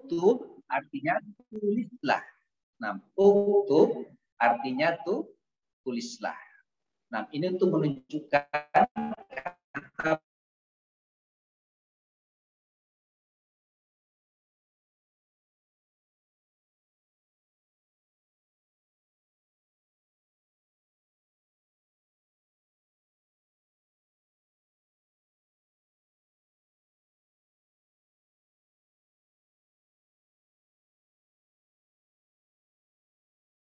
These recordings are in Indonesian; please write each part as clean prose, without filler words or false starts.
Uktub artinya tulislah. Nah, uktub artinya tulislah. Nah, ini untuk menunjukkan kata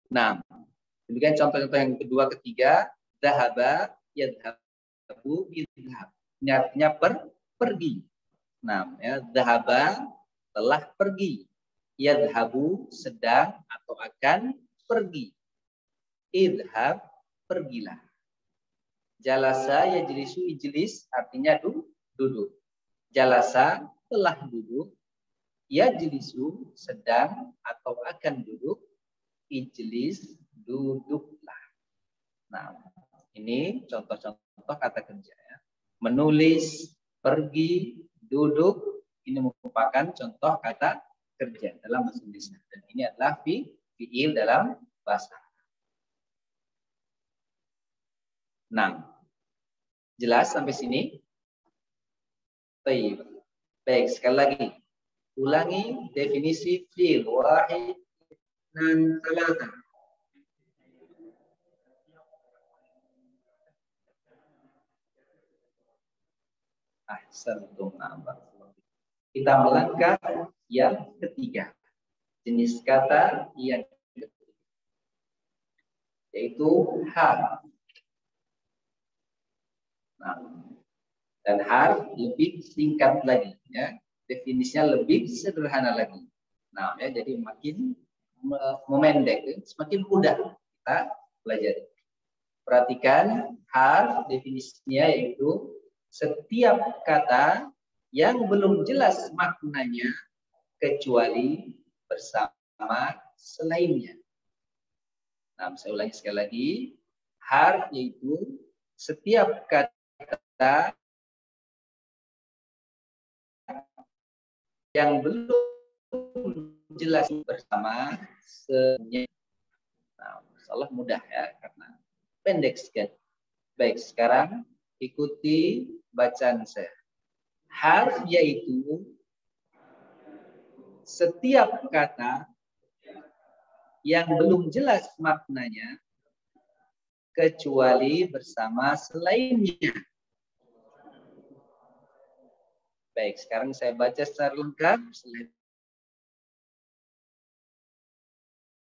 nah, demikian contoh-contoh yang kedua, ketiga, dhahaba, yadhabu, idhab. Ini artinya pergi. Nah, ya, dhahaba telah pergi. Yadhabu sedang atau akan pergi. Idhab pergilah. Jalasa yajlisu ijlis artinya duduk. Jalasa telah duduk. Yajlisu sedang atau akan duduk. Ijlis duduklah. Nah, ini contoh-contoh kata kerja ya. Menulis, pergi, duduk, ini merupakan contoh kata kerja dalam bahasa Indonesia. Dan ini adalah fi'il dalam bahasa. Nah, jelas sampai sini? Baik, sekali lagi. Ulangi definisi fi'il wahid dan salata. Kita melangkah yang ketiga. Jenis kata yang ketiga, yaitu hal. Nah, dan hal lebih singkat lagi, ya. Definisinya lebih sederhana lagi. Nah, ya, jadi makin memendek, semakin mudah kita pelajari. Perhatikan hal definisinya yaitu setiap kata yang belum jelas maknanya kecuali bersama selainnya. Nah, saya ulangi sekali lagi. Harf yaitu setiap kata yang belum jelas bersama selainnya. Nah, insyaallah mudah ya karena pendek sekali. Baik, sekarang ikuti bacaan saya. Harf yaitu setiap kata yang belum jelas maknanya kecuali bersama selainnya. Baik, sekarang saya baca secara lengkap.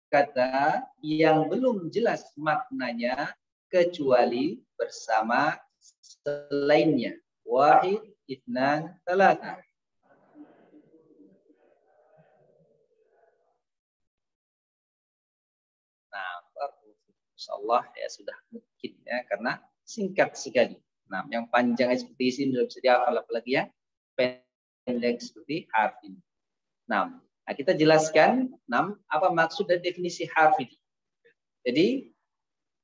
Kata yang belum jelas maknanya kecuali bersama selainnya. Wahid, itsnan, tsalatsa. Nah, insyaallah ya sudah mungkin ya karena singkat sekali. Nah, yang panjang seperti ini sudah bisa dihafal, apalagi yang pendek seperti harf ini. Nah, kita jelaskan apa maksud dan definisi harf ini. Jadi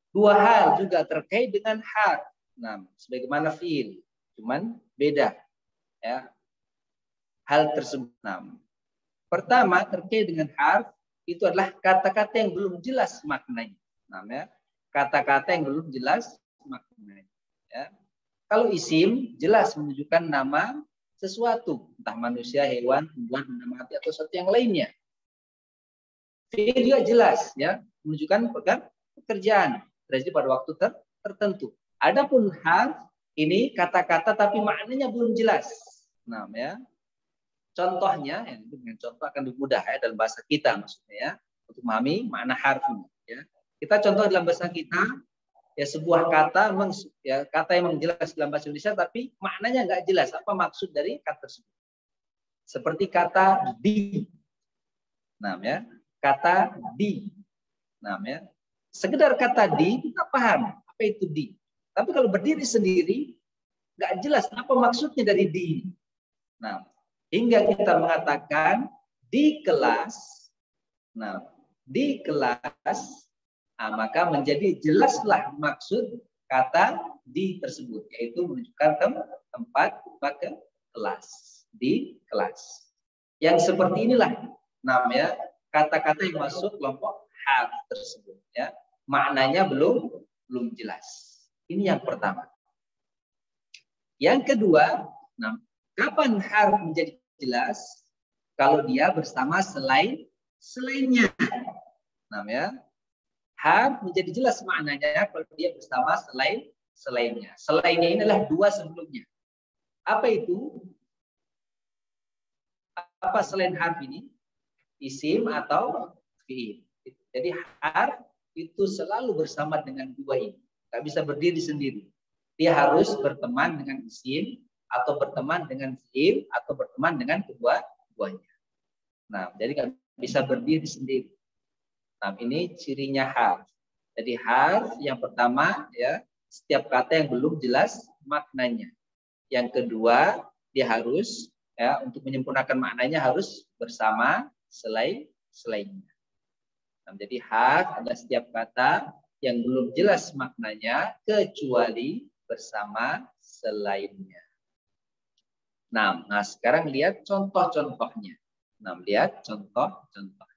dua hal juga terkait dengan harf. Nah, sebagaimana fiil, cuman beda ya hal tersebut. Nah, pertama terkait dengan harf itu adalah kata-kata yang belum jelas maknanya. Namanya kata-kata yang belum jelas maknanya. Ya. Kalau isim jelas menunjukkan nama sesuatu, entah manusia, hewan, tumbuhan, benda mati atau sesuatu yang lainnya. Fi'il juga jelas ya menunjukkan pekerjaan terjadi pada waktu tertentu. Adapun harf ini kata-kata tapi maknanya belum jelas. Nah, ya. Contohnya, ya, dengan contoh akan lebih mudah ya dalam bahasa kita maksudnya ya untuk memahami makna harf ini. Ya. Kita contoh dalam bahasa kita ya sebuah kata ya kata yang jelas dalam bahasa Indonesia tapi maknanya nggak jelas apa maksud dari kata tersebut. Seperti kata di. Nah, ya. Kata di. Nah, ya. Sekedar kata di kita paham apa itu di. Tapi kalau berdiri sendiri nggak jelas apa maksudnya dari di. Nah, hingga kita mengatakan di kelas. Nah, di kelas, maka menjadi jelaslah maksud kata di tersebut, yaitu menunjukkan tempat kelas, di kelas. Yang seperti inilah namanya kata-kata yang masuk kelompok harf tersebut ya. Maknanya belum jelas. Ini yang pertama. Yang kedua, nah, kapan harf menjadi jelas? Kalau dia bersama selainnya. Namanya harf menjadi jelas maknanya kalau dia bersama selainnya. Selainnya ini adalah dua sebelumnya. Apa itu? Apa selain harf ini? Isim atau fi'il. Jadi harf itu selalu bersama dengan dua ini. Tidak bisa berdiri sendiri. Dia harus berteman dengan isim atau berteman dengan fi'il atau berteman dengan kedua-duanya. Nah, jadi nggak bisa berdiri sendiri. Nah, ini cirinya harf. Jadi harf yang pertama ya, setiap kata yang belum jelas maknanya. Yang kedua, dia harus ya untuk menyempurnakan maknanya harus bersama selainnya. Nah, jadi harf adalah setiap kata yang belum jelas maknanya kecuali bersama selainnya. Nah, sekarang lihat contoh-contohnya. Nah, lihat contoh-contoh.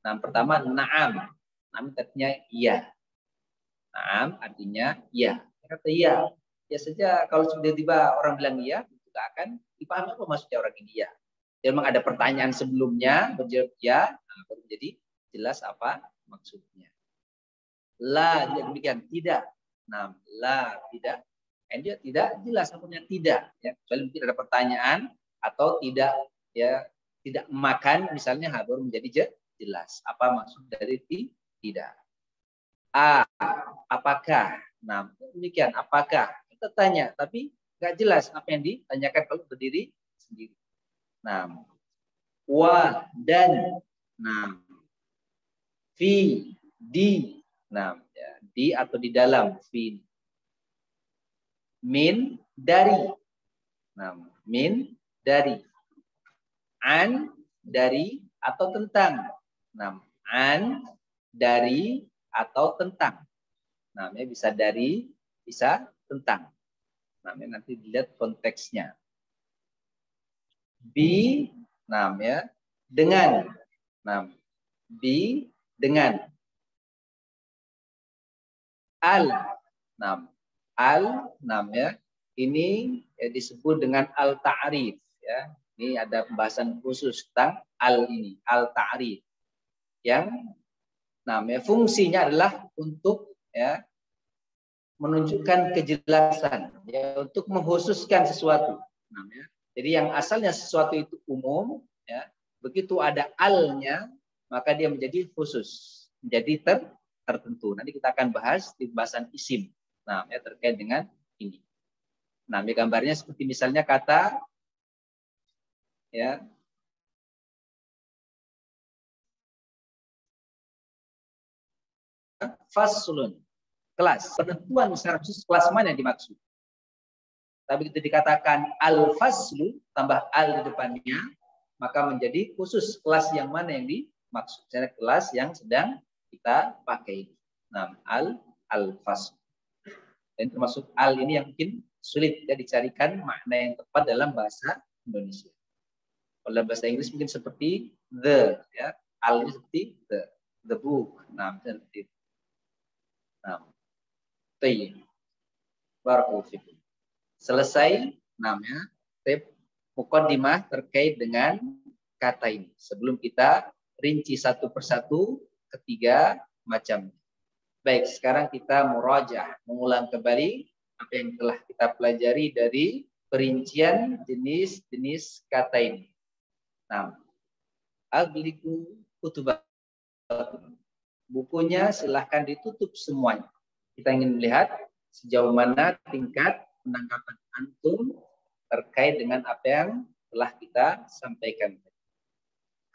Nah, pertama na'am. Na'am artinya iya. Na'am artinya iya. Kata iya. Ya saja kalau tiba-tiba orang bilang iya, kita akan dipahami apa maksudnya orang ini iya. Jadi memang ada pertanyaan sebelumnya, berjawab iya, nah, baru jadi jelas apa maksudnya. La, demikian tidak. Nah, la tidak. And dia tidak jelas namanya tidak. Ya, kecuali mungkin ada pertanyaan atau tidak ya tidak makan misalnya baru menjadi jelas. Apa maksud dari tidak? Apakah? Nah, demikian. Apakah? Kita tanya, tapi nggak jelas apa yang ditanyakan kalau berdiri sendiri. Nah, wa dan, nah, fi, di, nah, ya, di atau di dalam, fi, min, dari, nah, min, dari, an, dari atau tentang, nah, an, dari atau tentang, namanya bisa dari, bisa tentang. Namanya nanti dilihat konteksnya. Bi, namanya dengan. Nah, bi dengan. Al, namanya ini disebut dengan al ta'rif ya. Ini ada pembahasan khusus tentang al ini, al ta'rif. Yang namanya fungsinya adalah untuk ya menunjukkan kejelasan ya, untuk mengkhususkan sesuatu. Namanya. Jadi yang asalnya sesuatu itu umum ya, begitu ada alnya maka dia menjadi khusus, menjadi tertentu. Nanti kita akan bahas di pembahasan isim. Nah, ya, terkait dengan ini. Nah, gambarnya seperti misalnya kata ya faslun, kelas. Penentuan secara khusus kelas mana yang dimaksud. Tapi itu dikatakan al-faslu tambah al di depannya, maka menjadi khusus kelas yang mana yang dimaksud. Misalnya kelas yang sedang kita pakai. Nah, al-faslu. Dan termasuk al ini yang mungkin sulit ya dicarikan makna yang tepat dalam bahasa Indonesia. Kalau bahasa Inggris mungkin seperti the, ya. Al ini seperti the book. Nah, seperti itu. Nah, tayyib. Barakallahu fikum. Selesai namanya mukaddimah terkait dengan kata ini. Sebelum kita rinci satu persatu ketiga macam. Baik, sekarang kita murajaah, mengulang kembali apa yang telah kita pelajari dari perincian jenis-jenis kata ini. Nah, agliku kutubah. Bukunya silahkan ditutup semuanya. Kita ingin melihat sejauh mana tingkat penangkapan antum terkait dengan apa yang telah kita sampaikan.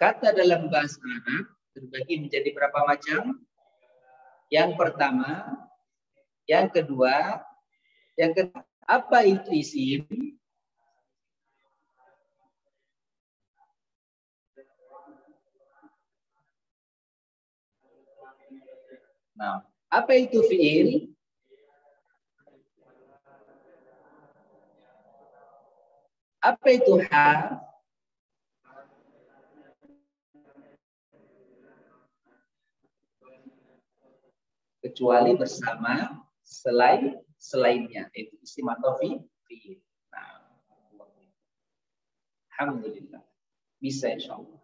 Kata dalam bahasa Arab terbagi menjadi berapa macam? Yang pertama, yang kedua, yang ketiga. Apa itu isim? Nah, apa itu fiil? Apa itu harf? kecuali bersama selainnya, yaitu isim atau fi'il. Nah, alhamdulillah bisa insya Allah.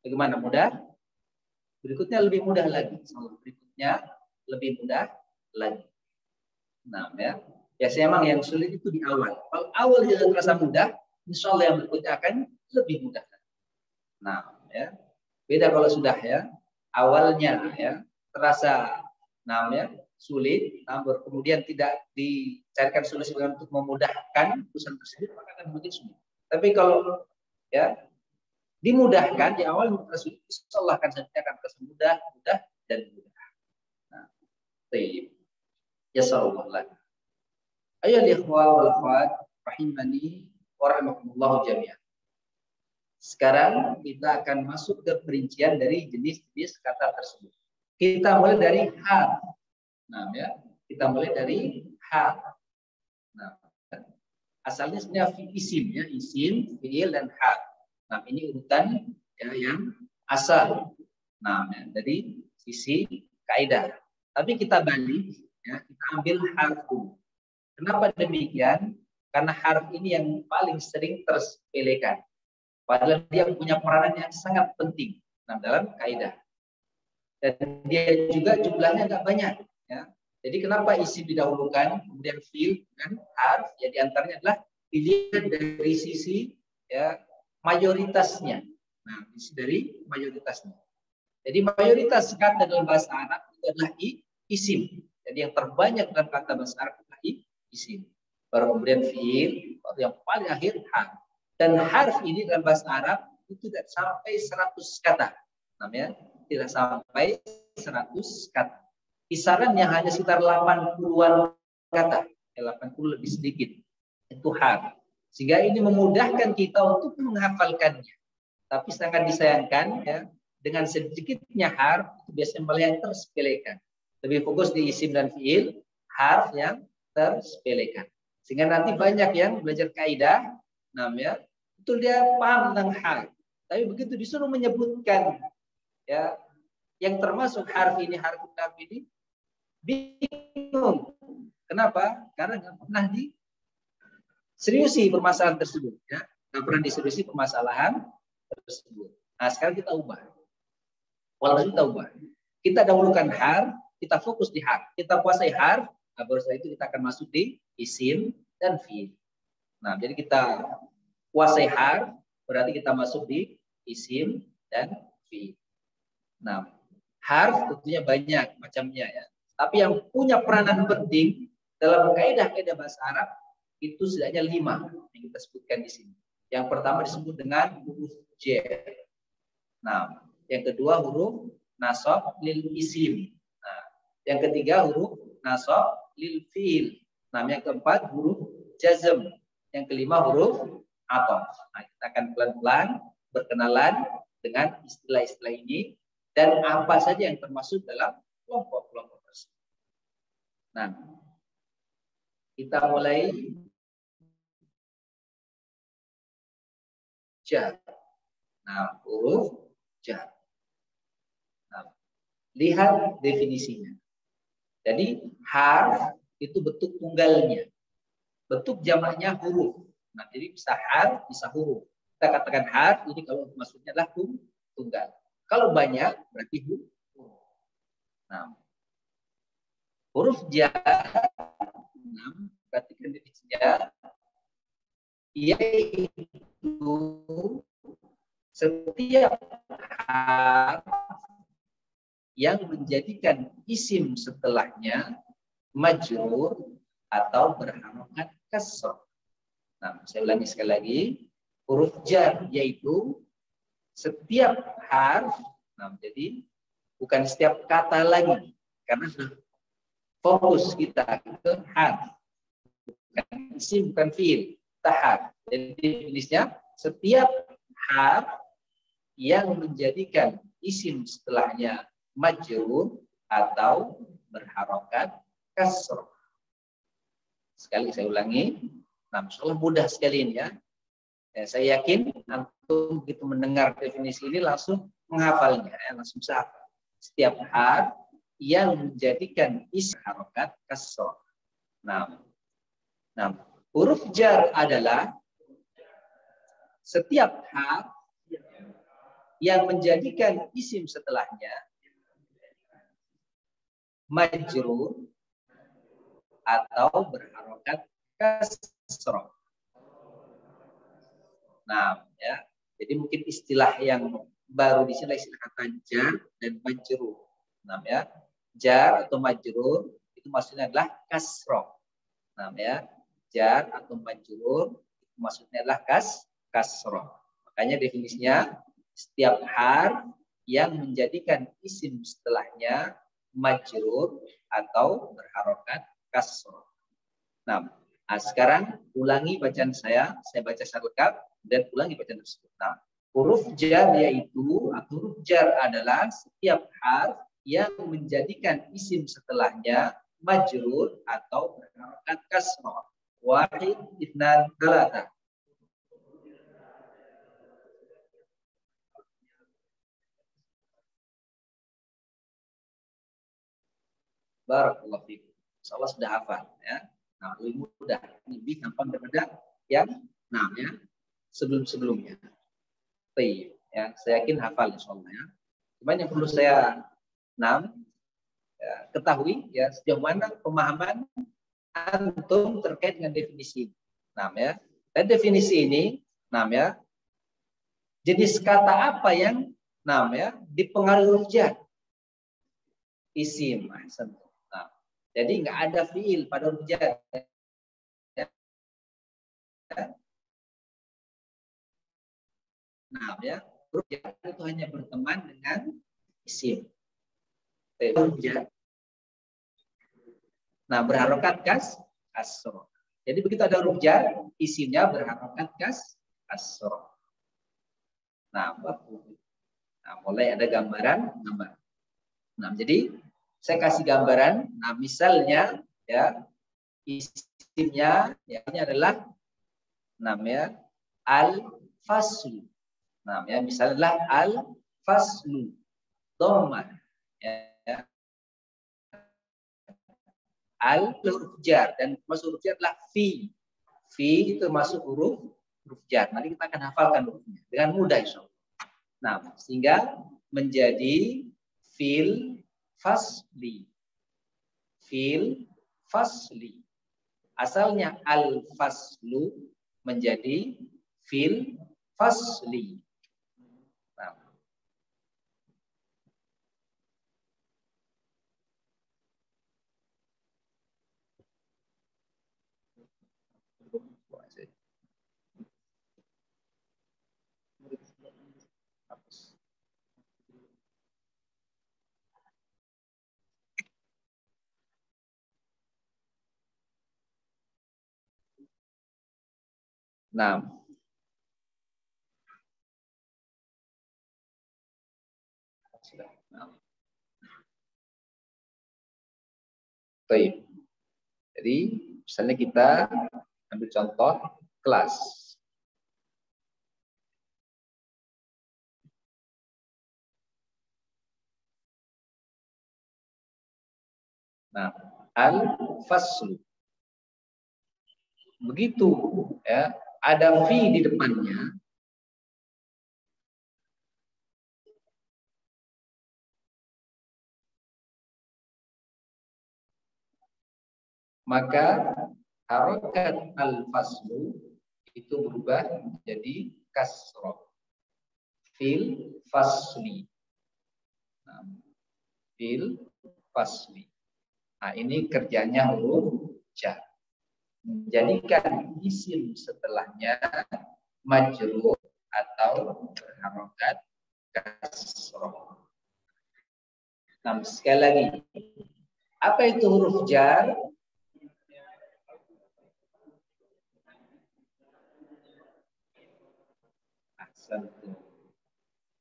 Bagaimana, mudah? Berikutnya lebih mudah lagi. Berikutnya lebih mudah lagi. Nah, ya. Biasanya memang yang sulit itu di awal. Kalau awal sudah terasa mudah, insya Allah yang berikutnya akan lebih mudah. Nah, ya. Beda kalau sudah ya awalnya ya terasa namanya sulit, namun kemudian tidak dicarikan solusi untuk memudahkan urusan tersebut, maka akan mungkin sulit. Tapi kalau ya dimudahkan di awal sulit, insya Allah akan terasa mudah dan mudah. Nah, baik. Ya sallallahu. Ayo ikhwah wal akhwat rahimani wa rahimakumullah jami'an. Sekarang kita akan masuk ke perincian dari jenis-jenis kata tersebut. Kita mulai dari har. Nah, ya, kita mulai dari har. Nah, asalnya sebenarnya isim ya, isim, fiil dan har. Nah, ini urutan ya, yang asal. Nah, ya, dari sisi kaidah. Tapi kita balik ya, kita ambil harfu. Kenapa demikian? Karena harf ini yang paling sering tersepelekan. Padahal dia punya peranan yang sangat penting dalam kaidah. Dan dia juga jumlahnya nggak banyak. Ya. Jadi kenapa isim didahulukan, kemudian fiil dan harf? Ya diantaranya adalah dilihat dari sisi ya mayoritasnya. Nah, sisi dari mayoritasnya. Jadi mayoritas kata dalam bahasa Arab itu adalah isim. Jadi yang terbanyak dalam kata bahasa Arab adalah isim. Baru kemudian fiil, baru yang paling akhir harf. Dan harf ini dalam bahasa Arab itu tidak sampai 100 kata. Namanya tidak sampai 100 kata. Kisarannya hanya sekitar 80-an kata. 80 lebih sedikit. Itu harf. Sehingga ini memudahkan kita untuk menghafalkannya. Tapi sangat disayangkan ya, dengan sedikitnya harf itu biasanya malah yang tersepelekan. Lebih fokus di isim dan fiil, harf yang tersepelekan. Sehingga nanti banyak yang belajar kaidah namanya betul dia paham tentang hal, tapi begitu disuruh menyebutkan ya yang termasuk harf ini bingung. Kenapa? Karena nggak pernah diseriusi permasalahan tersebut ya, nggak pernah diseriusi permasalahan tersebut. Nah sekarang kita ubah, kita dahulukan harf, kita fokus di harf, kita kuasai harf, nah, baru setelah itu kita akan masuk di isim dan fiil. Nah jadi kita kuasai harf, berarti kita masuk di isim dan fiil. Nah, harf tentunya banyak macamnya ya. Tapi yang punya peranan penting dalam kaidah-kaidah bahasa Arab itu setidaknya 5 yang kita sebutkan di sini. Yang pertama disebut dengan huruf jar. Nah, yang kedua huruf nasab lil isim. Nah, yang ketiga huruf nasab lil fiil. Nah, yang keempat huruf jazm. Yang kelima huruf atau. Nah, kita akan pelan-pelan berkenalan dengan istilah-istilah ini dan apa saja yang termasuk dalam kelompok-kelompok tersebut. Nah, kita mulai jar. Nah, huruf jar. Nah, lihat definisinya. Jadi harf itu bentuk tunggalnya. Bentuk jamaknya huruf. Nah, jadi bisa harf, bisa huruf. Kita katakan harf, ini kalau maksudnya adalah tunggal. Kalau banyak, berarti huruf. Nah, huruf jar, perhatikan definisinya, yaitu setiap harf yang menjadikan isim setelahnya majrur atau berharokat kasrah. Nah, saya ulangi sekali lagi. Huruf jar yaitu setiap harf, nah jadi bukan setiap kata lagi, karena fokus kita ke harf, bukan isim, bukan fiil, tahap. Jadi definisinya setiap harf yang menjadikan isim setelahnya majrur atau berharokat kasrah. Sekali saya ulangi. Nah, insyaallah mudah sekali ini ya. Saya yakin antum begitu mendengar definisi ini langsung menghafalnya, ya, langsung bisa hafal. Setiap harf yang menjadikan isim harokat kasroh. Nah, huruf jar adalah setiap harf yang menjadikan isim setelahnya majrur atau berharokat kasroh. Nah, ya. Jadi mungkin istilah yang baru di sini istilah kata jar dan majrur. Nah, ya. Jar atau majrur itu maksudnya adalah kasroh. Nah, ya. Jar atau majrur itu maksudnya adalah kasroh. Makanya definisinya setiap harf yang menjadikan isim setelahnya majrur atau berharokat kasroh. Nah, sekarang ulangi bacaan saya baca secara lengkap dan ulangi bacaan tersebut. Nah, huruf jar yaitu atau huruf jar adalah setiap harf yang menjadikan isim setelahnya majrur atau berharokat kasroh. Wahid, itsnan, tsalatsa. Barakallahu fiikum. Insyaallah sudah hafal ya. Nah, lebih mudah, lebih gampang daripada yang namanya sebelum-sebelumnya. Baik, ya, saya yakin hafal insyaallah ya. Cuman yang perlu saya ketahui ya sejauh mana pemahaman antum terkait dengan definisi. Ya. Dan definisi ini, ya, jenis kata apa yang ya dipengaruhi huruf jar? Isim. Nah, jadi nggak ada fiil pada huruf jar. Nah, ya, huruf jar itu hanya berteman dengan isim. Huruf jar. Nah, berharokat kasroh. Jadi begitu ada huruf jar, isimnya berharokat kasroh. Nah, mulai ada gambaran. Nah, jadi saya kasih gambaran. Nah, misalnya ya isimnya ya, ini adalah namanya al-faslu. Namanya misalnya adalah al-faslu. Dhamma. Ya. Al huruf jar dan masuk huruf jar adalah fi. Fi itu masuk huruf jar. Nanti kita akan hafalkan hurufnya dengan mudah insyaallah. Nah, sehingga menjadi fil fasli. Fil fasli. Asalnya al-faslu menjadi fil fasli. Nah. Nah, baik. Jadi, misalnya kita ambil contoh kelas. Nah, al-faslu. Begitu ya, ada fi di depannya, maka harokat al-faslu itu berubah menjadi kasroh. Fil fasli. Nah, fil fasli. Nah, ini kerjanya huruf jar. Menjadikan isim setelahnya majrur atau berharokat kasroh. Nah, sekali lagi, apa itu huruf jar?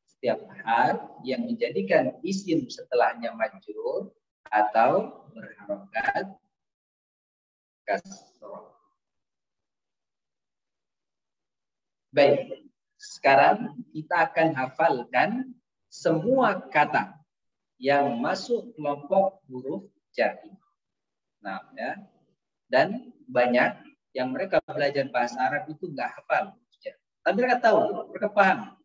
Setiap harf yang menjadikan isim setelahnya majrur atau berharokat kasroh. Baik, sekarang kita akan hafalkan semua kata yang masuk kelompok huruf jar. Nah, ya. Dan banyak yang mereka belajar bahasa Arab itu nggak hafal huruf jar. Tapi mereka tahu, mereka paham.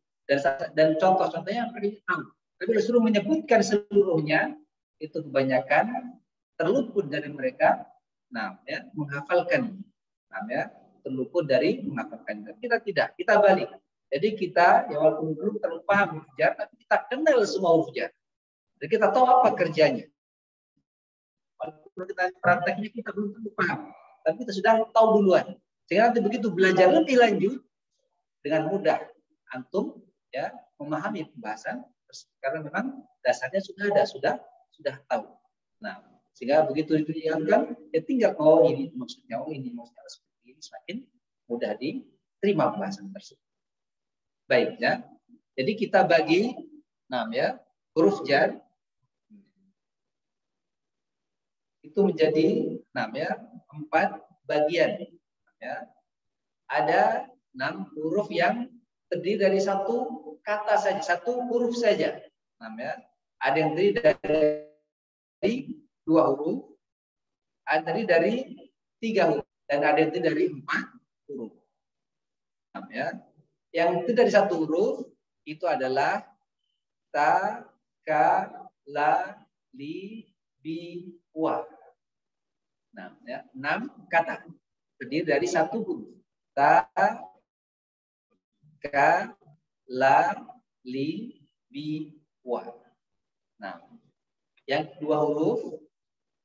Dan contoh-contohnya mereka tahu. Tapi disuruh menyebutkan seluruhnya, itu kebanyakan terluput dari mereka, nah, ya, menghafalkan. Nah, ya, terluput dari menghafalkan. Kita tidak, kita balik. Jadi kita, ya walaupun belum terlalu paham huruf jar, tapi kita kenal semua huruf jar. Jadi kita tahu apa kerjanya. Walaupun kita prakteknya kita belum tentu paham, tapi kita sudah tahu duluan. Sehingga nanti begitu belajar lebih lanjut, dengan mudah antum ya memahami pembahasan karena memang dasarnya sudah ada, sudah tahu. Nah, sehingga begitu itu diingatkan, ya tinggal ini maksudnya, ini maksudnya seperti ini, semakin mudah diterima pembahasan tersebut. Baik ya. Jadi kita bagi ya huruf jar itu menjadi ya 4 bagian. Ya. Ada 6 huruf yang terdiri dari satu kata saja, satu huruf saja. Ya. Ada yang terdiri dari 2 huruf, ada yang terdiri dari 3 huruf, dan ada yang terdiri dari 4 huruf. Ya. Yang terdiri dari 1 huruf itu adalah ta, ka, la, li, bi, wa. Nah, ya, 6 kata terdiri dari 1 huruf. Ta, ka, la, li, bi, wa. Nah, yang 2 huruf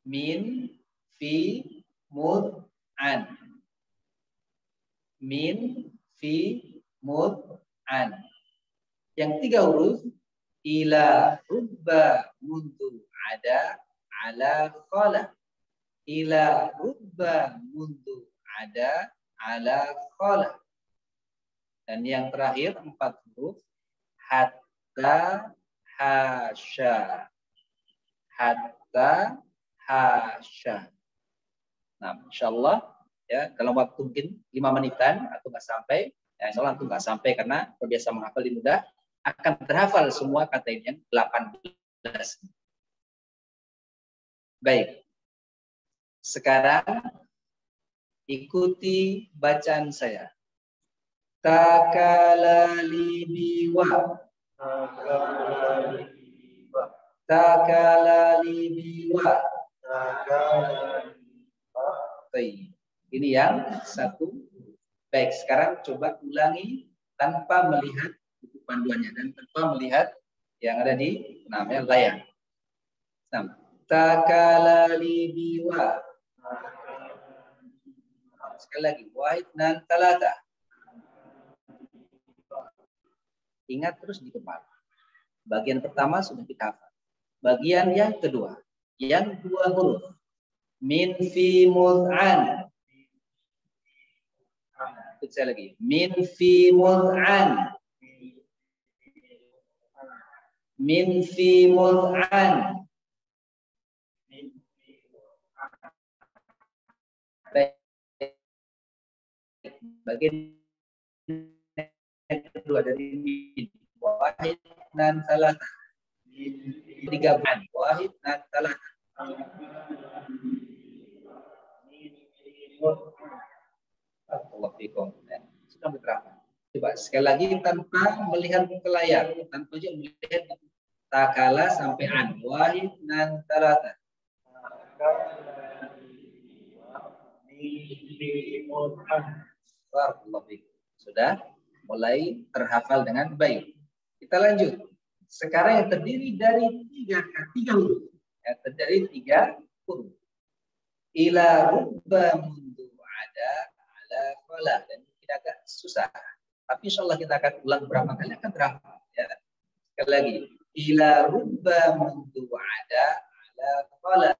min, fi, mud, an. Min, fi, mud, an. Yang 3 huruf ila, rubba, mundu, ada, ala, qala. Ila, rubba, mundu, ada, ala, qala. Dan yang terakhir 4 huruf hatta, hasya. Hatta, hasya. Nah, insyaallah ya dalam waktu mungkin 5 menitan atau nggak sampai, ya insyaallah itu nggak sampai karena terbiasa menghafal di mudah, akan terhafal semua kata ini yang 18. Baik. Sekarang ikuti bacaan saya. Takalali biwa. Takalali biwa. Ini yang 1. Baik, sekarang coba ulangi tanpa melihat buku panduannya dan tanpa melihat yang ada di layar. Takalali biwa. Sekali lagi, wahid nan talata. Ingat terus di kepala. Bagian pertama sudah kita hafal. Bagian yang kedua, yang 2 huruf. Min, fi, mud'an. Saya lagi. Min, fi, mud'an. Min, fi, mud'an. Bagian yang kedua dari min. Wahid nan talata. 3 ban. Wahid nan talata. Sudah berapa? Coba sekali lagi tanpa melihat ke layar, tanpa juga melihat takala sampai an. Wahid nan talata. Sudah mulai terhafal dengan baik. Kita lanjut. Sekarang yang terdiri dari 3 huruf. Yang terdiri 3 huruf. Ila, rubba, mundu, ada, ala, qala. Dan ini agak susah. Tapi insyaallah kita akan ulang berapa kali akan terhafal. Ya. Sekali lagi. Ila, rubba, mundu, ada, ala, qala.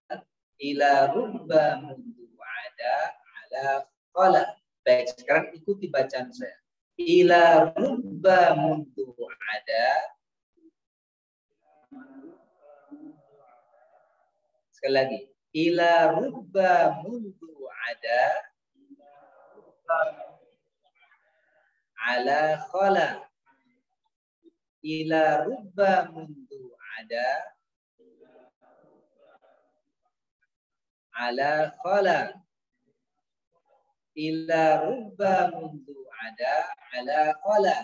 Ila, rubba, mundu, ada, ala, qala. Baik, sekarang ikuti bacaan saya. Ila, rubba, mundu, ada. Sekali lagi. Ila, rubba, mundu, ada. Ala, qala. Ila, rubba, mundu, ada. ala khala. Ila rubba mundu ada ala khala.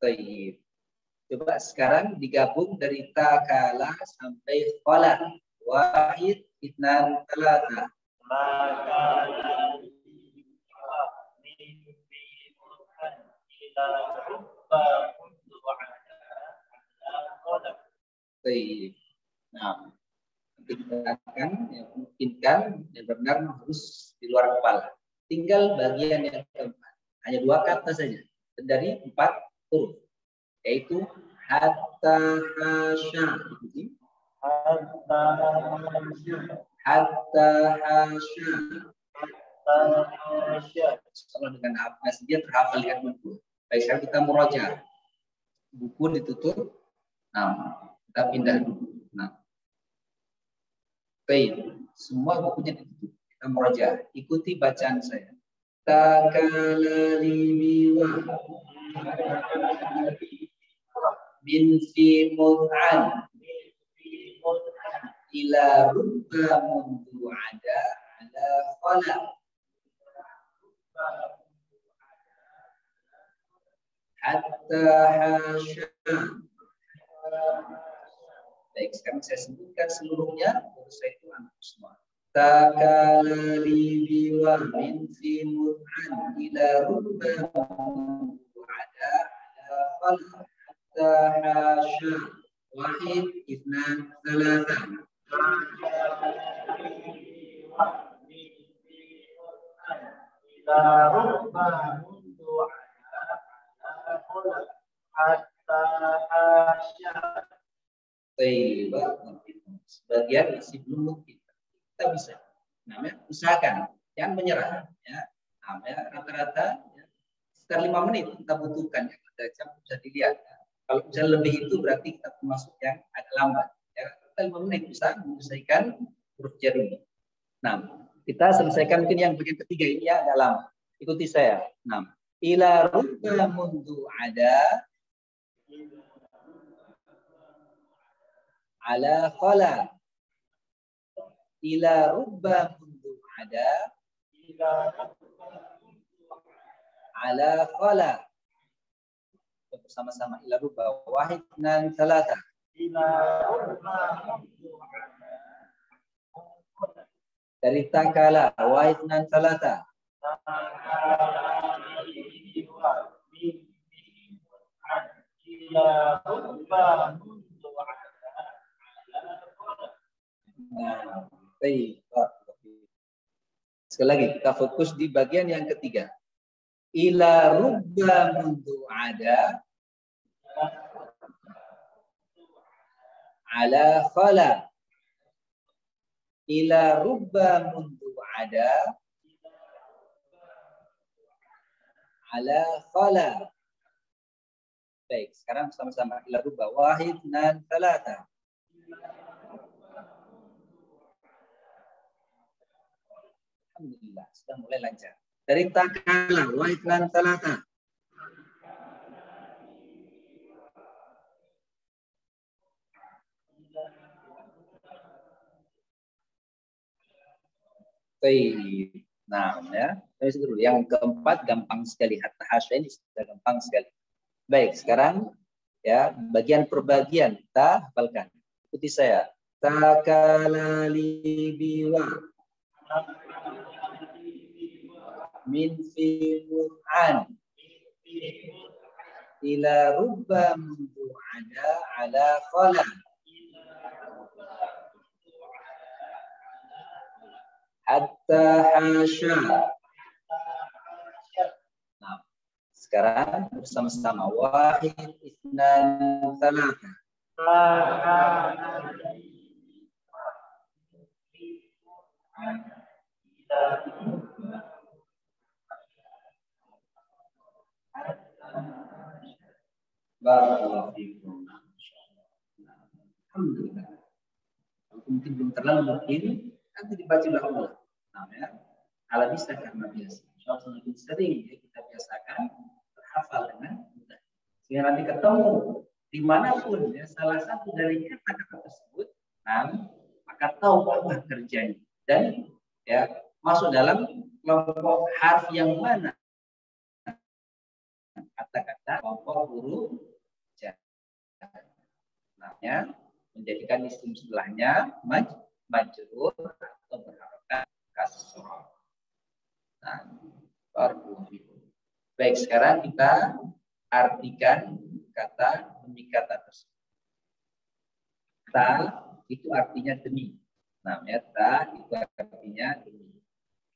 Baik. Coba sekarang digabung dari takala sampai khala. Wahid, itnan, talata. Baik. Nah, kita akan memungkinkan yang benar harus di luar kepala. Tinggal bagian yang keempat. Hanya 2 kata saja dari 4 huruf, yaitu hatta hasya. Hatta hasya. Kalau dengan apa dia terhafal dengan buku. Baik, sekarang kita murojaah. Buku ditutup. Nah, kita pindah dulu. Nah, baik, semua bukunya ditutup. Kita murojaah. Ikuti bacaan saya. Takalali wa min fi mut'an ila rubba mundu ada ala khala. Hatta hasya. Baik, sekarang saya sebutkan seluruhnya, baru saya tuang semua. Takalali biwa min fi mut'an ila rubba mundu ada ala khala. Hatta hasya. Wahid, itnan, talata. Sebagian masih belum mungkin, kita bisa. Namanya usahakan, jangan menyerah. Ya, namanya rata-rata ya, sekitar 5 menit kita butuhkan. Ada jam bisa dilihat. Ya. Kalau misalnya lebih itu berarti kita termasuk yang agak lambat. Ya, kita 5 menit bisa menyelesaikan huruf jar ini. Nah, kita selesaikan mungkin yang bagian ketiga ini ya agak lama. Ikuti saya. Nah, ila rubba mundu ada ala khala. Ila rubba mundu ada ala khala. Bersama-sama ila rubba. Wahid, nan, talata. Dari takala. Wahid, nan, talata. Nah, baik. Sekali lagi kita fokus di bagian yang ketiga. Ila rubba mundu ada ala khala. Ila rubba mundu ada ala khala. Baik, sekarang sama-sama ila rubba. Wahid, nan, talata. Alhamdulillah, sudah mulai lancar. Dari takala, wahid, nan, talata. Baik. Nah, ya. Yang keempat gampang sekali. Hatta hasya ini sudah gampang sekali. Baik, sekarang ya bagian per bagian kita hafalkan. Ikuti saya. Takalali biwa min fi mut'an ila rubba mundu ada ala khala. Hatta hasya. Nah, sekarang bersama-sama. Wahid, isnan, talata. Barakallahu fiikum. Alhamdulillah. Mungkin belum terlalu mungkin nanti dibaca ulang. Nah, ya. Ala bisa karena biasa. Insyaallah semakin sering ya kita biasakan terhafal dengan mudah. Sehingga nanti ketemu dimanapun ya, salah satu dari kata-kata tersebut, maka tahu apa kerjanya dan ya masuk dalam kelompok harf yang mana kata-kata kelompok huruf jar. Namanya menjadikan isim setelahnya majrur atau berharokat kasroh. Nah, baik, sekarang kita artikan kata demi kata tersebut. Ta itu artinya demi. Namanya ta itu artinya demi.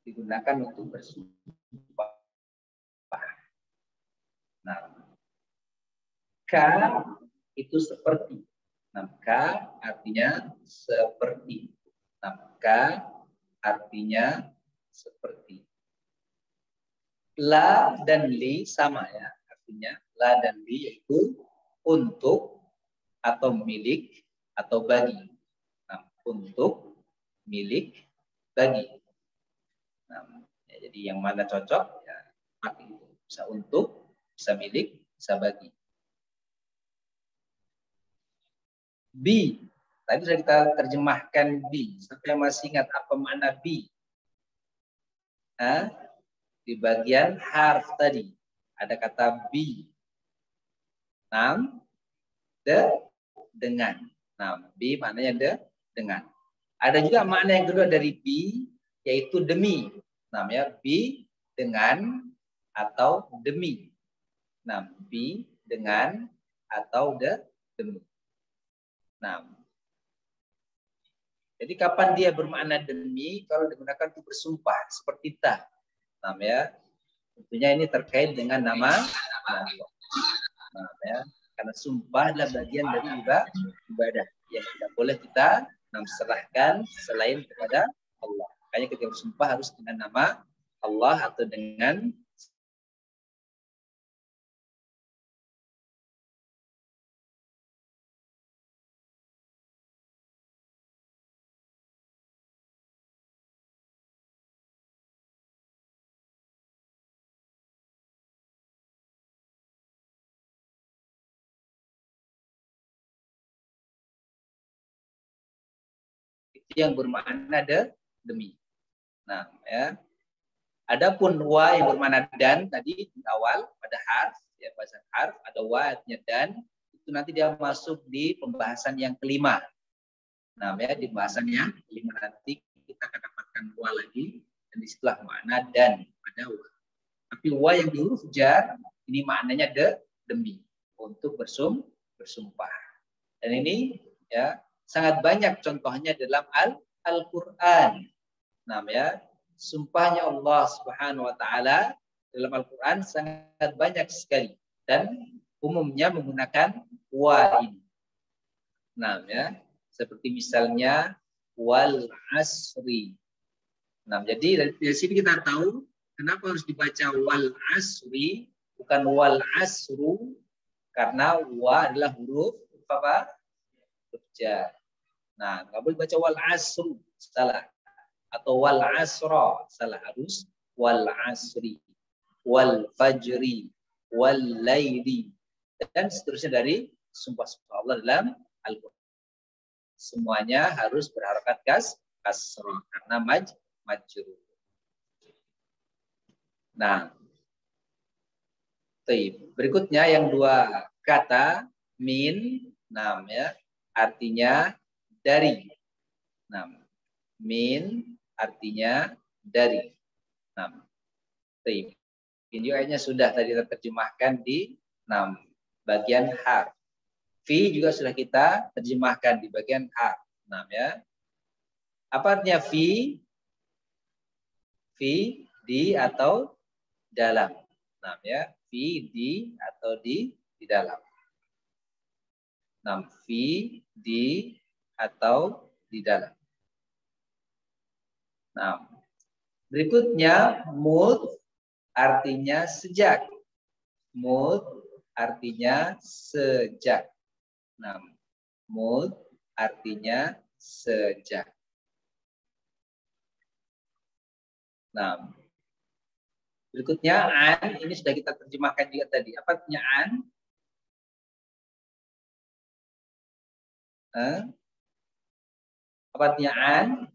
Digunakan untuk bersumpah. Nah, ka itu seperti. Nah, ka artinya seperti. Nah, ka artinya seperti. La dan li sama ya, artinya la dan li yaitu untuk atau milik atau bagi. Nah, untuk, milik, bagi. Nah, ya, jadi yang mana cocok ya pakai itu. Bisa untuk, bisa milik, bisa bagi. Bi, tadi sudah kita terjemahkan bi. Siapa yang masih ingat apa makna bi? Di bagian harf tadi ada kata bi. Dengan. Nah, bi maknanya dengan. Ada juga makna yang kedua dari bi, yaitu demi. Namanya bi dengan atau demi. Nah, bi dengan atau demi. Nah, jadi kapan dia bermakna demi? Kalau digunakan untuk bersumpah seperti ta. Namanya tentunya ini terkait dengan nama Allah. Namanya karena sumpah adalah bagian dari ibadah yang tidak boleh kita serahkan selain kepada Allah. Makanya ketika bersumpah harus dengan nama Allah atau dengan itu yang bermakna demi. Nah, ya. Adapun wa yang bermakna dan tadi di awal pada harf, ya bahasa harf ada wa artinya dan, itu nanti dia masuk di pembahasan yang kelima. Nah, ya di pembahasan yang kelima nanti kita akan dapatkan wa lagi dan di setelah makna dan pada wa. Tapi wa yang di huruf jar ini maknanya demi untuk bersumpah. Dan ini ya sangat banyak contohnya dalam Al-Qur'an. Nah, ya sumpahnya Allah Subhanahu wa taala dalam Al-Qur'an sangat banyak sekali dan umumnya menggunakan wa ini. Nah, ya seperti misalnya wal asri. Nah, jadi dari sini kita tahu kenapa harus dibaca wal asri bukan wal asru, karena wa adalah huruf apa? Huruf jar. Nah, nggak boleh baca wal asru, salah. Atau wal asra, salah, harus wal asri, wal fajri, wal laili, dan seterusnya dari sumpah-sumpah Allah dalam Al-Quran. Semuanya harus berharokat kasrah karena majrur. Nah, berikutnya yang dua kata min, ya, artinya dari. Nah, min artinya dari. Nah, ini kayaknya sudah tadi terjemahkan di bagian harf. Fi juga sudah kita terjemahkan di bagian harf. Nah, ya. Apa artinya fi? Fi, di atau dalam. Nah, ya. Fi, di atau di dalam. Nah, fi, di atau di dalam. Nah, berikutnya mud artinya sejak. Mud artinya sejak. Nah, mud artinya sejak. Nah, berikutnya an, ini sudah kita terjemahkan juga tadi. Apa artinya an? Apa artinya an?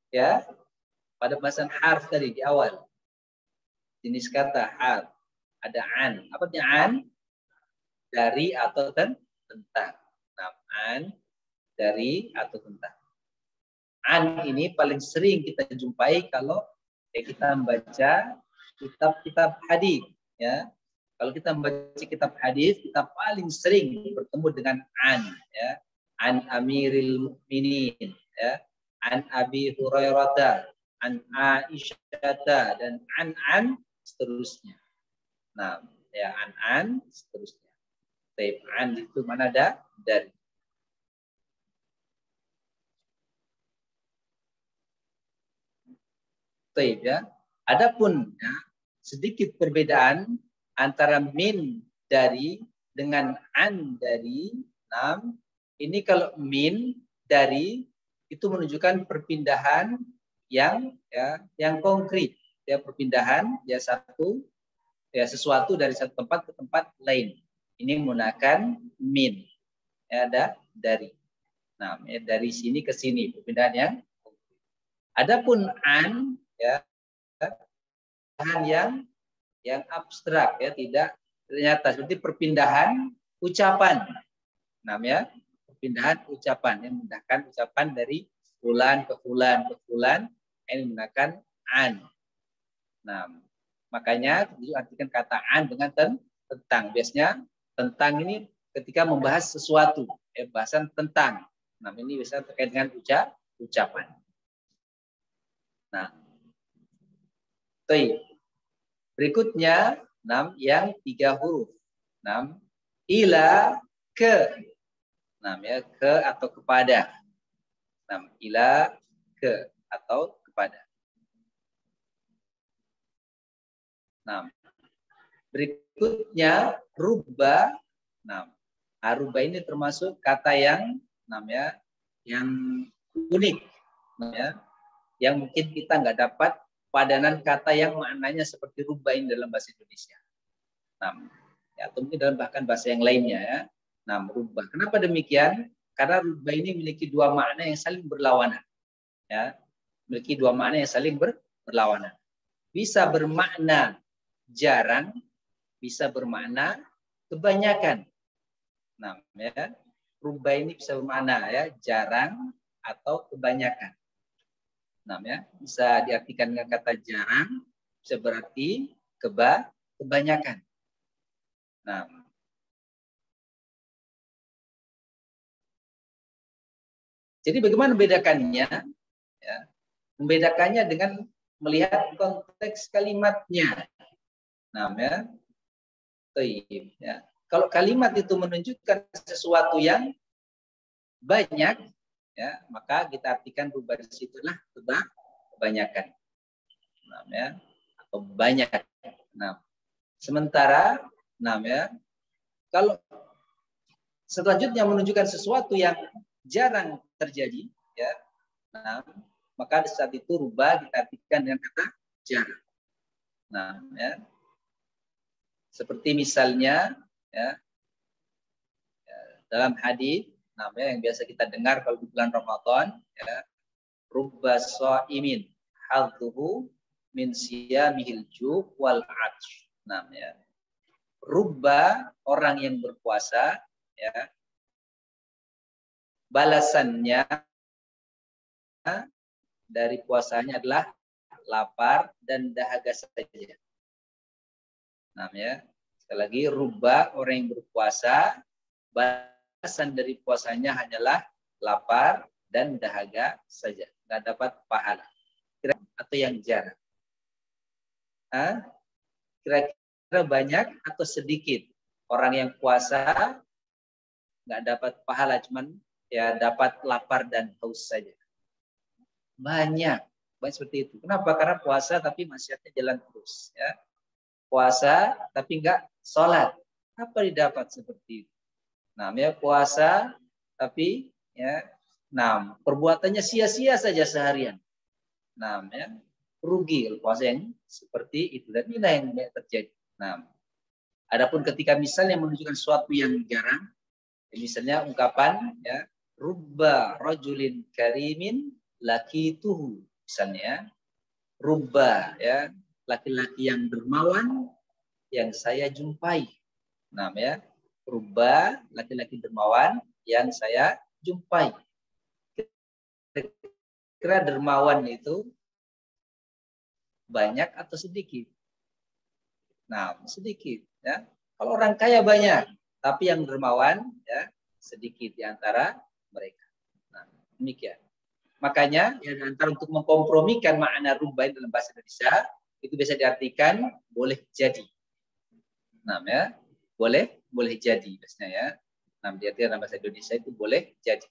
Ya, pada bahasan harf tadi di awal. Jenis kata harf. Ada an. Apa artinya an? Dari atau tentang. Nah, an dari atau tentang. An ini paling sering kita jumpai kalau kita membaca kitab-kitab hadis, ya. Kalau kita membaca kitab hadis, kita paling sering bertemu dengan an, ya. An Amiril Mukminin, ya. An Abi Hurairah, an Aisyah, dan an seterusnya. Nah, ya an seterusnya. Taib an itu mana ada dari. Taib, ya. Adapun ya, sedikit perbedaan antara min dari dengan an dari. Ini kalau min dari itu menunjukkan perpindahan yang konkret, ya, perpindahan ya sesuatu dari satu tempat ke tempat lain. Ini menggunakan min, ya, ada dari. Nah, ya, dari sini ke sini perpindahan yang konkret. Adapun an, ya, yang abstrak, ya, tidak ternyata seperti perpindahan ucapan. Namanya perpindahan ucapan yang menggunakan ucapan dari fulan ke fulan ke fulan, yang menggunakan an. Nah, makanya diartikan kata an dengan tentang. Biasanya tentang ini ketika membahas sesuatu, bahasan tentang. Nah, ini biasanya terkait dengan ucapan. Nah, berikutnya yang 3 huruf. Ila, ke. Ya, ke atau kepada. Ila, ke atau kepada. Berikutnya rubba. Rubba ini termasuk kata yang yang unik, yang mungkin kita nggak dapat padanan kata yang maknanya seperti rubba ini dalam bahasa Indonesia. Ya, atau mungkin dalam bahkan bahasa yang lainnya, ya. Rubba. Kenapa demikian? Karena rubba ini memiliki 2 makna yang saling berlawanan. Ya, memiliki 2 makna yang saling berlawanan. Bisa bermakna jarang, bisa bermakna kebanyakan. Ya, rubba ini bisa bermakna, ya, jarang atau kebanyakan. Ya, bisa diartikan dengan kata jarang, bisa berarti kebanyakan. Jadi bagaimana membedakannya? Ya, membedakannya dengan melihat konteks kalimatnya. Ya. Kalau kalimat itu menunjukkan sesuatu yang banyak, ya, maka kita artikan rubba di situlah kebanyakan. Ya, atau banyak. Sementara ya, kalau selanjutnya menunjukkan sesuatu yang jarang terjadi, ya, maka di saat itu rubba kita artikan dengan kata jarang. Ya, seperti misalnya, ya, dalam hadis, yang biasa kita dengar kalau di bulan Ramadan, ya, rubba shaimin hadzuhu min siyamihil ju' wal 'atsh. Ya, rubba orang yang berpuasa, ya, balasannya dari puasanya adalah lapar dan dahaga saja. Ya, sekali lagi rubba orang yang berpuasa, balasan dari puasanya hanyalah lapar dan dahaga saja, nggak dapat pahala. Atau yang jarang. Kira-kira banyak atau sedikit orang yang puasa nggak dapat pahala, cuman ya dapat lapar dan haus saja. Banyak seperti itu. Kenapa? Karena puasa tapi maksiatnya jalan terus, ya. Puasa tapi nggak sholat, apa didapat seperti itu? Ya, puasa tapi, ya, perbuatannya sia-sia saja seharian. Ya, rugi puasa yang seperti itu, dan inilah yang terjadi. Adapun ketika misalnya menunjukkan sesuatu yang jarang, Misalnya ungkapan ya, rubba rajulin karimin lakituhu. Misalnya, rubba ya, laki-laki yang dermawan yang saya jumpai. Nah, ya, rubba laki-laki dermawan yang saya jumpai. Kira dermawan itu banyak atau sedikit? Nah, sedikit ya. Kalau orang kaya banyak, tapi yang dermawan ya sedikit di antara mereka. Nah, demikian. Makanya yang antara untuk mengkompromikan makna rubba dalam bahasa Indonesia itu bisa diartikan boleh jadi. Nah, ya, boleh jadi biasanya ya. Nah, diartikan dalam bahasa Indonesia itu boleh jadi.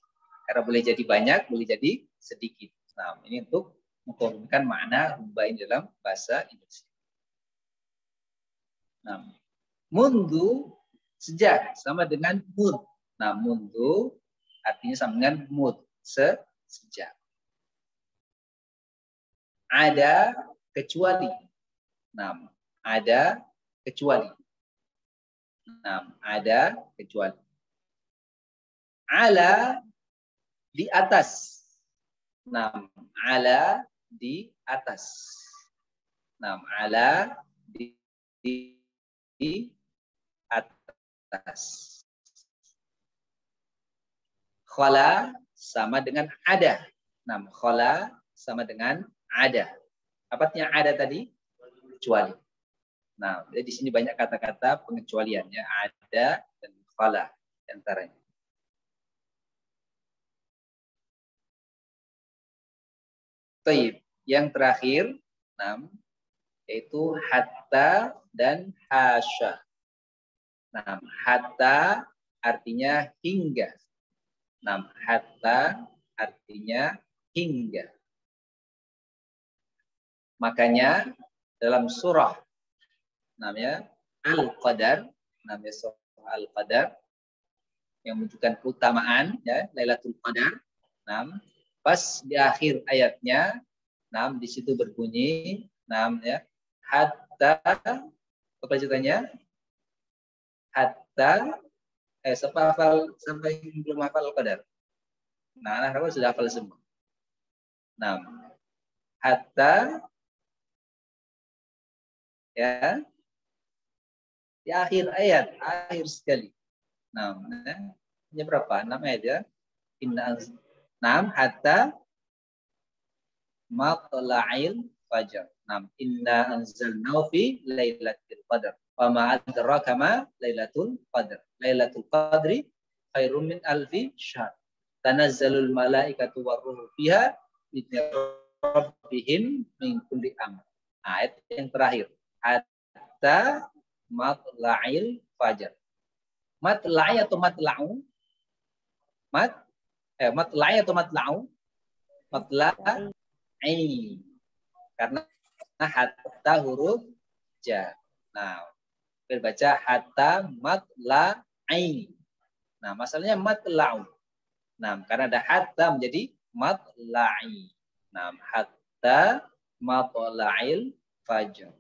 Karena boleh jadi banyak, boleh jadi sedikit. Nah, ini untuk mengkompromikan makna rubba dalam bahasa Indonesia. Nah, mundu sejak sama dengan mud. Nah, mundu artinya sama dengan mud, sejak. Ada kecuali. Nah, ada kecuali. Nah, ada kecuali. Ala di atas. Nah, ala di atas. Nah, ala di atas. Khala sama dengan ada. Nah, khala sama dengan ada. Apa artinya ada tadi? Kecuali. Nah, jadi di sini banyak kata-kata pengecualiannya. Ada dan khala antaranya. Baik, yang terakhir, 6, yaitu hatta dan hasya. Nah, hatta artinya hingga. Nah, hatta artinya hingga. Makanya dalam surah namanya Al-Qadar, namanya surah Al-Qadar yang menunjukkan keutamaan ya, Lailatul Qadar. Nah, pas di akhir ayatnya, nah di situ berbunyi, nah ya, hatta apa ceritanya? Hatta sampai belum hafal Al-Qadar. Nah, anak-anak sudah hafal semua. Nah, hatta ya di akhir ayat, akhir sekali. Nah, ini berapa? 6 ayat ya. Inna 6 hatta matla'il fajar. 6 inna anzalnahu fi lailatul qadar. Wa ma adraka ma lailatul qadar. Lailatul qadri khairum min alfi syahr. Tanazzalul malaikatu warruhu fiha bi'izni rabbihim min kulli amr. Ayat yang terakhir. Hatta matla'il fajar. Matla'i atau matla'u? Matla'i atau matla'u? Matla'i. Karena hatta huruf ja. Nah, berbaca hatta matla'i. Nah, masalahnya matla'u. Nah, karena ada hatta menjadi matla'i. Nah, hatta matla'il fajar.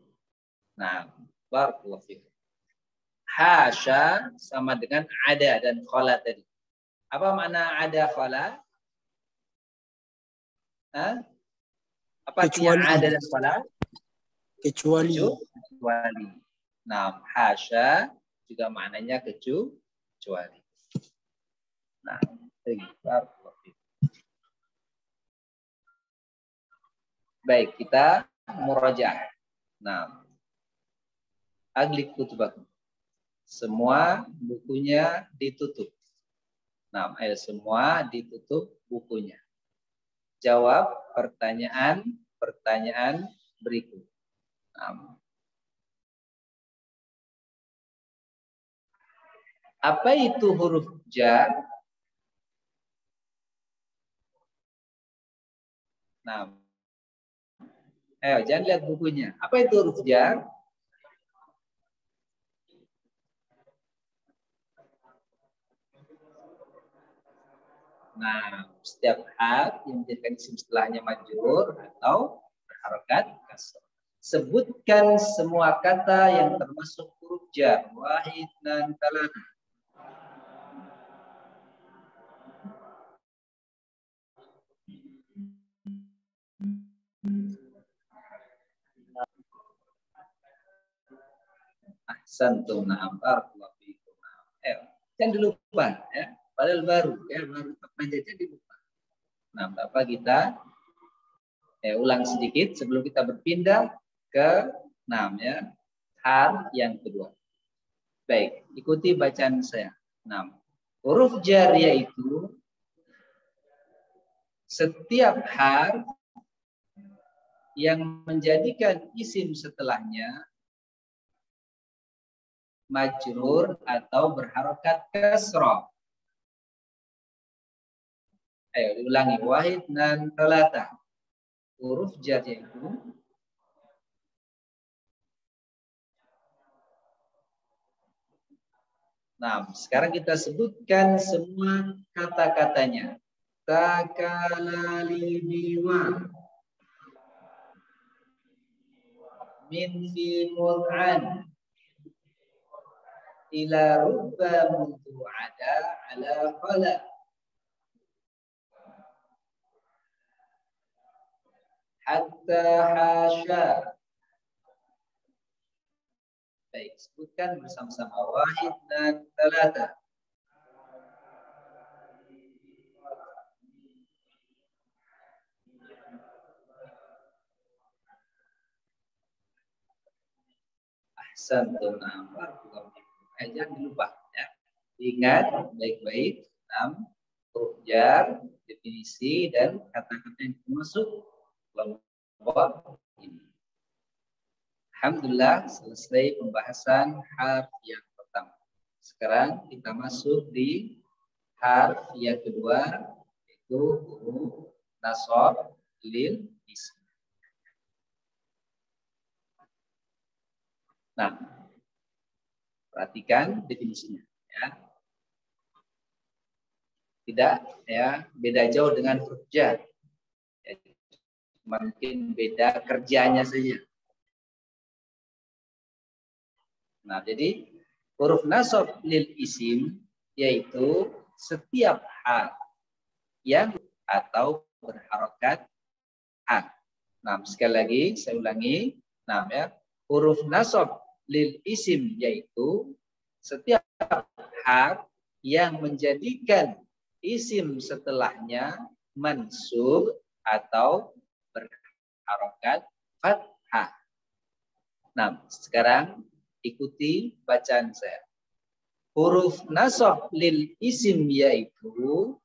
Nah, barakallahu fiik. Hasya sama dengan ada dan khala tadi. Apa makna ada khala? Hah? Apa artinya ada dan khala? Kecuali. Nah, hasya juga maknanya kecuali. Nah, baik, kita murajaah. Nah, aglik kutubakum. Semua bukunya ditutup. Nah, semua ditutup bukunya. Jawab pertanyaan berikut. Nah, apa itu huruf jar? Nah, jangan lihat bukunya. Apa itu huruf jar? Nah, setiap hal yang menjadikan isim setelahnya majrur atau berharokat kasrah. Sebutkan semua kata yang termasuk huruf jar. Wahid dan talana. Ahsantum. Na'am. Barakallahu fiikum. Jangan dilupa ya. Padahal baru ya, baru panjangnya dilupa. Nah, Bapak kita ulang sedikit sebelum kita berpindah ke ya, har yang kedua. Baik, ikuti bacaan saya. 6. Huruf jar yaitu setiap har yang menjadikan isim setelahnya majrur atau berharokat kasrah. Ayo diulangi. Wahid dan talata. Huruf jar yaitu sekarang kita sebutkan semua kata-katanya. Takalalibiwa. Min fi mur'an. Ila rubba mutu'ada ala khala. Hatta hasya. Baik, sebutkan bersama-sama. Wahid dan talata. Ahsantum. Jangan lupa ya. Ingat baik-baik 6 huruf jar, definisi dan kata-kata yang termasuk kelompok ini. Alhamdulillah selesai pembahasan harf yang pertama. Sekarang kita masuk di harf yang kedua, yaitu huruf nasab lil isim. Nah, perhatikan definisinya ya. Tidak ya, beda jauh dengan huruf jar. Ya, mungkin beda kerjanya saja. Nah, jadi huruf nasab lil isim yaitu setiap hal yang atau berharokat a. Nah, sekali lagi saya ulangi. Nah, ya, huruf nasab lil isim yaitu setiap hal yang menjadikan isim setelahnya mansub atau berharokat fathah. Nah, sekarang ikuti bacaan saya. Huruf nasab lil isim yaitu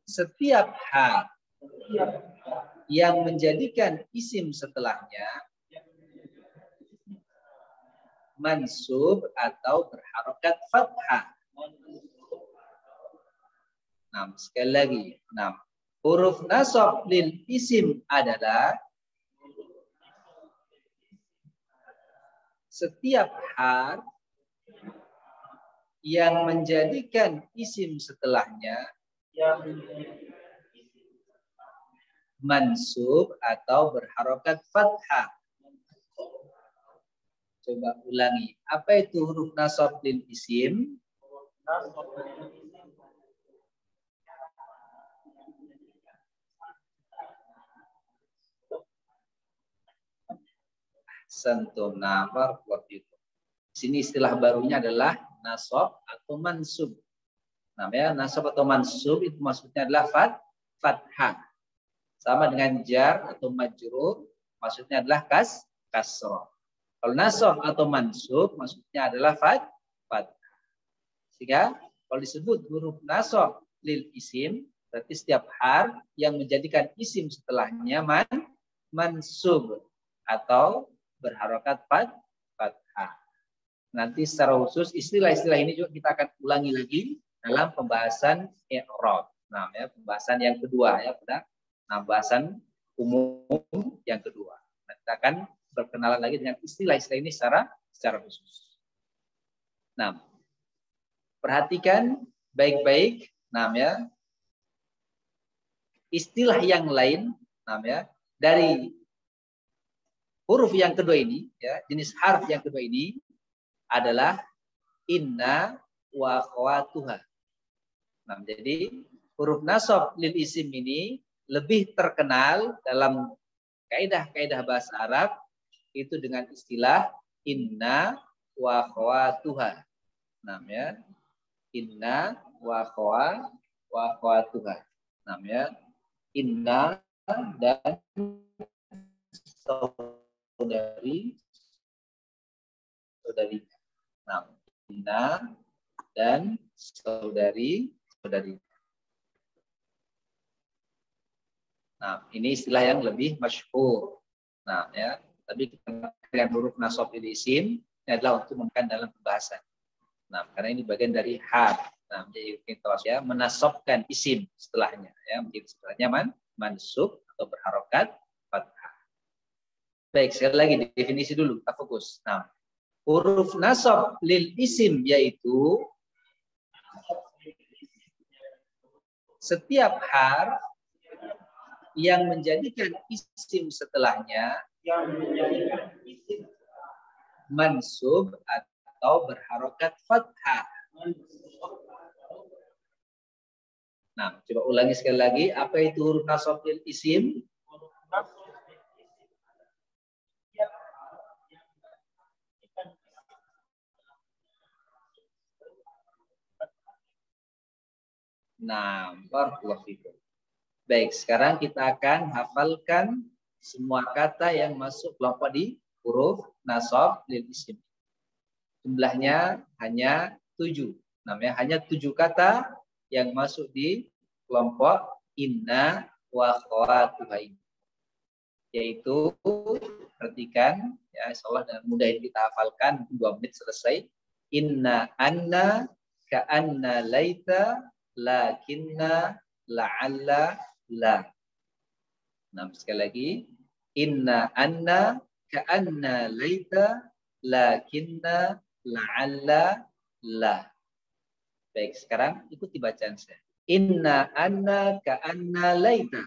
setiap hal yang menjadikan isim setelahnya mansub atau berharokat fathah. Nah, sekali lagi. Nah, huruf nasab lil isim adalah setiap hal yang menjadikan isim setelahnya mansub atau berharokat fathah. Coba ulangi. Apa itu huruf nasab lil isim? Sentum namar waktu itu. Sini istilah barunya adalah nasab atau mansub. Namanya nasab atau mansub itu maksudnya adalah fathah. Sama dengan jar atau majrur maksudnya adalah kasrah. Kalau nasab atau mansub maksudnya adalah fathah. Sehingga kalau disebut huruf nasab lil isim berarti setiap har yang menjadikan isim setelahnya mansub atau berharokat fathah. Nanti secara khusus istilah-istilah ini juga kita akan ulangi lagi dalam pembahasan i'rab. Nah, ya, pembahasan yang kedua ya, pada pembahasan umum yang kedua. Nah, kita akan berkenalan lagi dengan istilah-istilah ini secara khusus. Nah, perhatikan baik-baik, nah ya. Istilah yang lain, nah ya, dari huruf yang kedua ini, ya, jenis harf yang kedua ini adalah inna wa akhwatuha. Nah, jadi huruf nasab lil isim ini lebih terkenal dalam kaidah bahasa Arab itu dengan istilah inna wa akhwatuha. Namanya inna wa akhwatuha. Namanya inna dan saudari. Nah, inna dan saudari. Nah, ini istilah yang lebih masyhur. Nah, ya, tapi dengan huruf nasab isim ini adalah untuk menggunakan dalam pembahasan. Nah, karena ini bagian dari hal. Nah, menjadi kita ya menasabkan isim setelahnya, ya menjadi setelahnya mansub atau berharokat fathah. Baik, sekali lagi definisi dulu, kita fokus. Nah, huruf nasab lil isim yaitu setiap harf yang menjadikan isim setelahnya mansub atau berharokat fathah. Nah, coba ulangi sekali lagi. Apa itu huruf nasab lil isim? Nah, barakallahu fikum. Baik, sekarang kita akan hafalkan semua kata yang masuk kelompok di huruf nasab lil isim. Jumlahnya hanya 7. Namanya hanya 7 kata yang masuk di kelompok inna wa akhwatuha. Yaitu, perhatikan ya, insyaallah dengan mudah ini kita hafalkan 2 menit selesai. Inna anna ka'anna laita lakinna la'alla la. Nah, sekali lagi. Inna anna ka'anna laita lakinna la'alla la. Baik, sekarang ikuti bacaan saya. Inna anna ka'anna laita.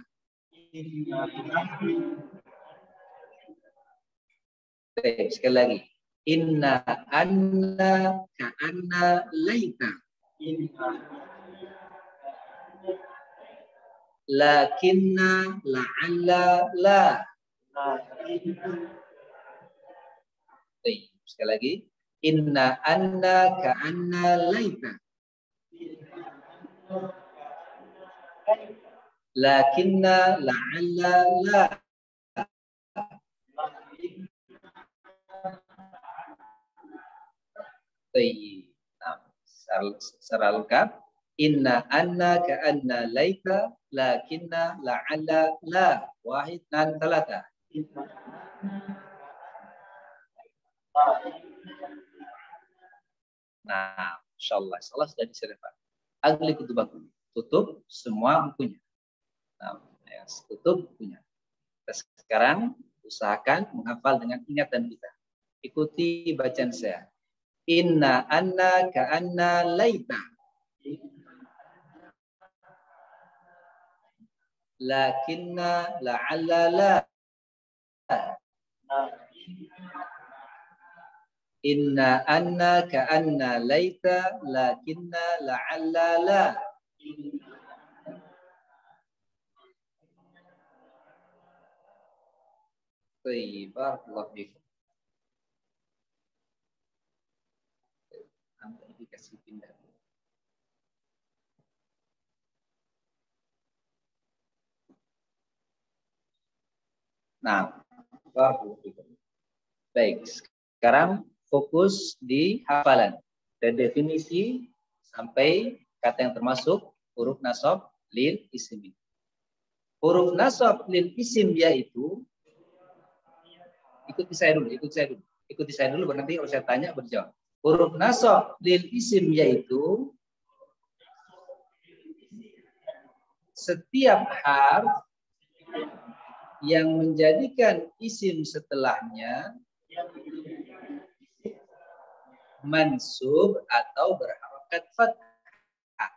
Baik, sekali lagi. Inna anna ka'anna laita. Lakinna la'alla la. Baik, sekali lagi. Inna anna ka'anna laita. Lakinna la'alla la. Baik. Nah, secara lengkap. Inna anna ka'anna laita lakinna la'alla la. Wahid dan talata. Nah, insyaallah sudah diserahkan. Agli kutubakum. Tutup semua bukunya. Nah, ya, tutup bukunya. Sekarang usahakan menghafal dengan ingatan kita. Ikuti bacaan saya. Inna anna ka'anna laita. Lakinna la'alla la. Inna anna ka'anna laita lakinna la'alla la. Baik, barakallahu fikum. Sampai dikasih pindah. Nah, barakallahu fikum. Baik, sekarang fokus di hafalan dan definisi sampai kata yang termasuk huruf nasab lil isim. Huruf nasab lil isim yaitu, ikuti saya dulu, nanti kalau saya tanya berjawab. Huruf nasab lil isim yaitu setiap harf yang menjadikan isim setelahnya mansub atau berharokat fathah.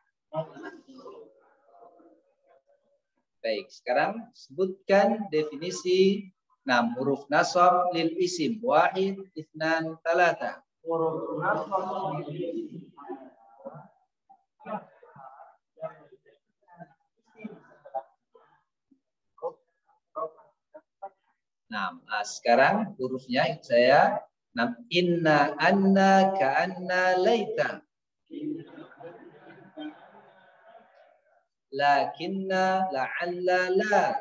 Baik, sekarang sebutkan definisi huruf nasab lil isim. Wahid, itsnan, talata. Huruf nasab lil isim. Nah, sekarang hurufnya saya. Inna, anna, ka'anna, laita. Lakinna, la'alla, la.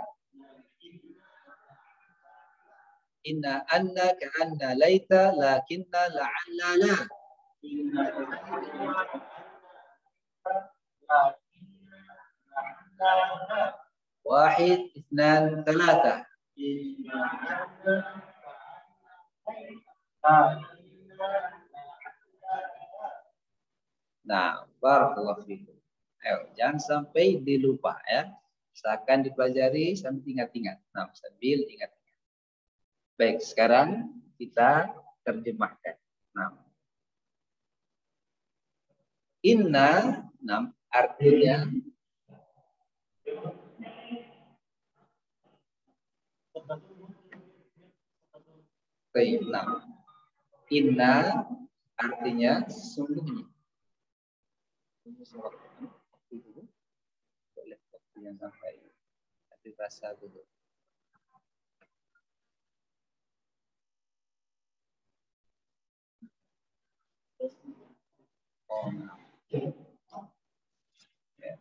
Inna, anna, ka'anna, laita. Lakinna, la'alla, la. Wahid, ithnan, talata. Nah, barakallahu fikum. Ayo, jangan sampai dilupa ya. Seakan dipelajari sambil ingat-ingat. Nah, sambil ingat-ingat. Baik, sekarang kita terjemahkan. Nah, inna, nah, artinya nah, inna artinya sesungguhnya. Boleh waktunya sampai tapi rasa dulu. Oh, nah. Ya.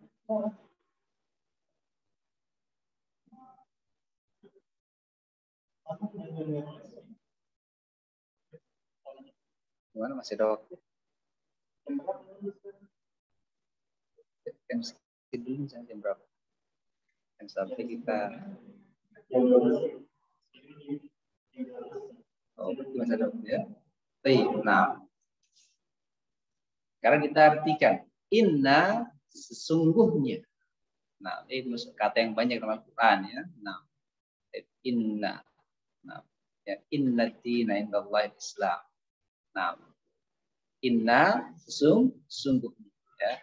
Gimana, masih ada waktu? Kan skip dulu misalnya jam berapa? Kan sampai kita berarti masih ada waktu ya. Baik, nah. Sekarang kita artikan inna sesungguhnya. Nah, ini kata yang banyak dalam Al-Quran ya. Nah, inna. Nah, ya, inna dina indallahi Islam. Nah, inna sesungguhnya ya.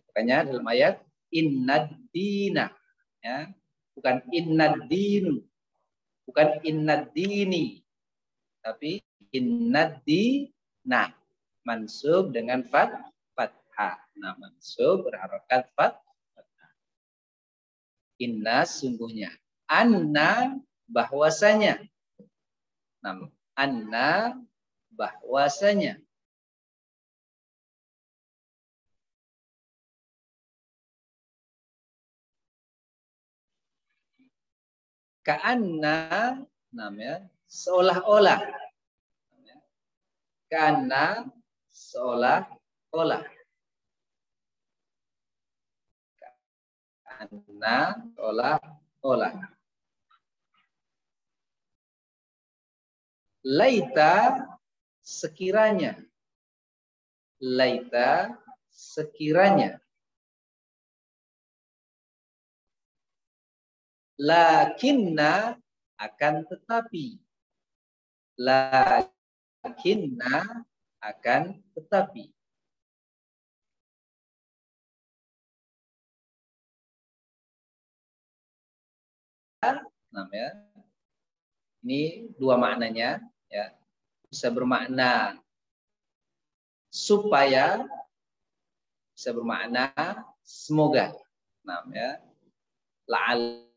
Makanya dalam ayat inna dina ya, bukan inna dinu, bukan inna dini, tapi inna dina mansub dengan fathah. Nah, mansub berharokat fathah. Inna sungguhnya, anna bahwasanya. Nah, anna bahwasanya. Ka'anna namanya seolah-olah. Ka'anna seolah-olah. Ka'anna seolah-olah. Laita sekiranya. Laita sekiranya. Lakinna akan tetapi. Lakinna akan tetapi. Namanya ini dua maknanya ya. Bisa bermakna supaya, bisa bermakna semoga. Namanya la'al